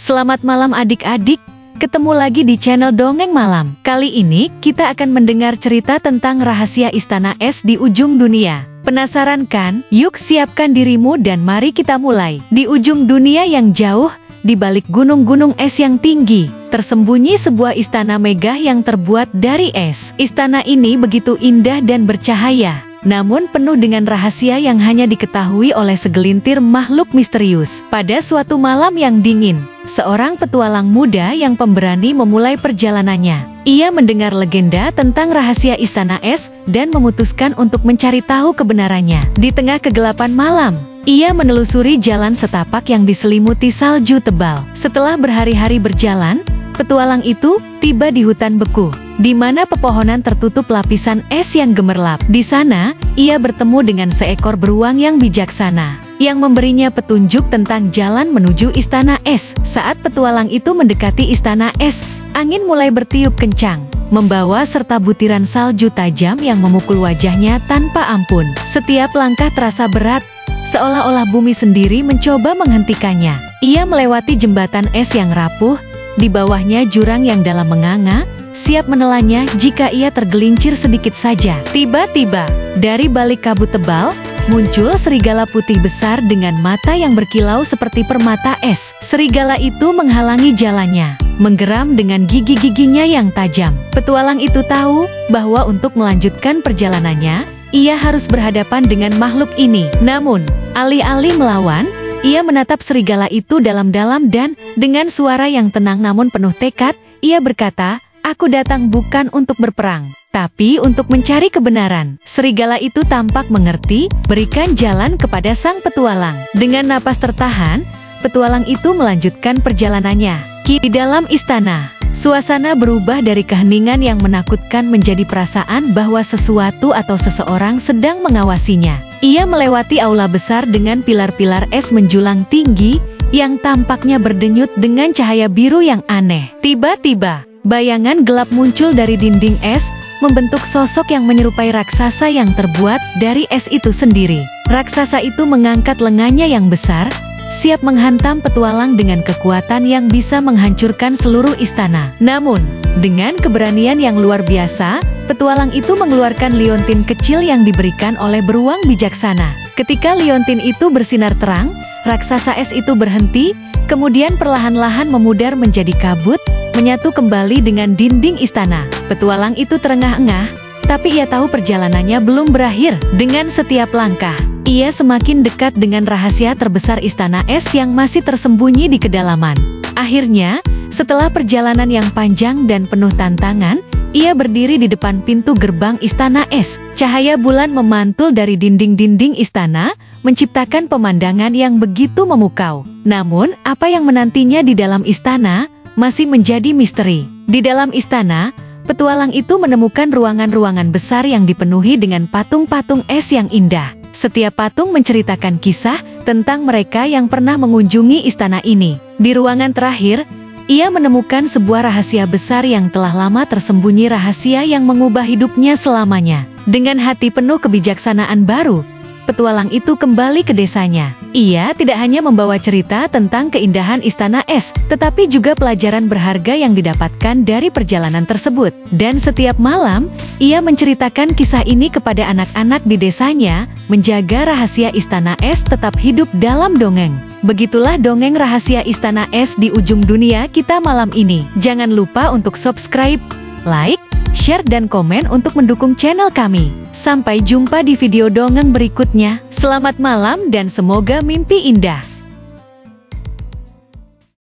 Selamat malam adik-adik, ketemu lagi di channel Dongeng Malam. Kali ini kita akan mendengar cerita tentang rahasia istana es di ujung dunia. Penasaran kan? Yuk siapkan dirimu dan mari kita mulai. Di ujung dunia yang jauh, di balik gunung-gunung es yang tinggi, tersembunyi sebuah istana megah yang terbuat dari es. Istana ini begitu indah dan bercahaya, namun penuh dengan rahasia yang hanya diketahui oleh segelintir makhluk misterius. Pada suatu malam yang dingin, seorang petualang muda yang pemberani memulai perjalanannya. Ia mendengar legenda tentang rahasia istana es dan memutuskan untuk mencari tahu kebenarannya. Di tengah kegelapan malam, ia menelusuri jalan setapak yang diselimuti salju tebal. Setelah berhari-hari berjalan, petualang itu tiba di hutan beku, di mana pepohonan tertutup lapisan es yang gemerlap. Di sana, ia bertemu dengan seekor beruang yang bijaksana, yang memberinya petunjuk tentang jalan menuju istana es. Saat petualang itu mendekati istana es, angin mulai bertiup kencang, membawa serta butiran salju tajam yang memukul wajahnya tanpa ampun. Setiap langkah terasa berat, seolah-olah bumi sendiri mencoba menghentikannya. Ia melewati jembatan es yang rapuh, di bawahnya jurang yang dalam menganga, siap menelannya jika ia tergelincir sedikit saja. Tiba-tiba, dari balik kabut tebal, muncul serigala putih besar dengan mata yang berkilau seperti permata es. Serigala itu menghalangi jalannya, menggeram dengan gigi-giginya yang tajam. Petualang itu tahu bahwa untuk melanjutkan perjalanannya, ia harus berhadapan dengan makhluk ini. Namun, alih-alih melawan, ia menatap serigala itu dalam-dalam dan, dengan suara yang tenang namun penuh tekad, ia berkata, "Aku datang bukan untuk berperang, tapi untuk mencari kebenaran." Serigala itu tampak mengerti, berikan jalan kepada sang petualang. Dengan napas tertahan, petualang itu melanjutkan perjalanannya. Di dalam istana, suasana berubah dari keheningan yang menakutkan menjadi perasaan bahwa sesuatu atau seseorang sedang mengawasinya. Ia melewati aula besar dengan pilar-pilar es menjulang tinggi, yang tampaknya berdenyut dengan cahaya biru yang aneh. Tiba-tiba, bayangan gelap muncul dari dinding es, membentuk sosok yang menyerupai raksasa yang terbuat dari es itu sendiri. Raksasa itu mengangkat lengannya yang besar, siap menghantam petualang dengan kekuatan yang bisa menghancurkan seluruh istana. Namun, dengan keberanian yang luar biasa, petualang itu mengeluarkan liontin kecil yang diberikan oleh beruang bijaksana. Ketika liontin itu bersinar terang, raksasa es itu berhenti, kemudian perlahan-lahan memudar menjadi kabut, menyatu kembali dengan dinding istana. Petualang itu terengah-engah, tapi ia tahu perjalanannya belum berakhir. Dengan setiap langkah, ia semakin dekat dengan rahasia terbesar istana es yang masih tersembunyi di kedalaman. Akhirnya, setelah perjalanan yang panjang dan penuh tantangan, ia berdiri di depan pintu gerbang istana es. Cahaya bulan memantul dari dinding-dinding istana, menciptakan pemandangan yang begitu memukau. Namun, apa yang menantinya di dalam istana masih menjadi misteri. Di dalam istana, petualang itu menemukan ruangan-ruangan besar yang dipenuhi dengan patung-patung es yang indah. Setiap patung menceritakan kisah tentang mereka yang pernah mengunjungi istana ini. Di ruangan terakhir, ia menemukan sebuah rahasia besar yang telah lama tersembunyi, rahasia yang mengubah hidupnya selamanya. Dengan hati penuh kebijaksanaan baru, petualang itu kembali ke desanya. Ia tidak hanya membawa cerita tentang keindahan istana es, tetapi juga pelajaran berharga yang didapatkan dari perjalanan tersebut. Dan setiap malam, ia menceritakan kisah ini kepada anak-anak di desanya, menjaga rahasia istana es tetap hidup dalam dongeng. Begitulah dongeng rahasia istana es di ujung dunia kita malam ini. Jangan lupa untuk subscribe, like, share dan komen untuk mendukung channel kami. Sampai jumpa di video dongeng berikutnya. Selamat malam dan semoga mimpi indah.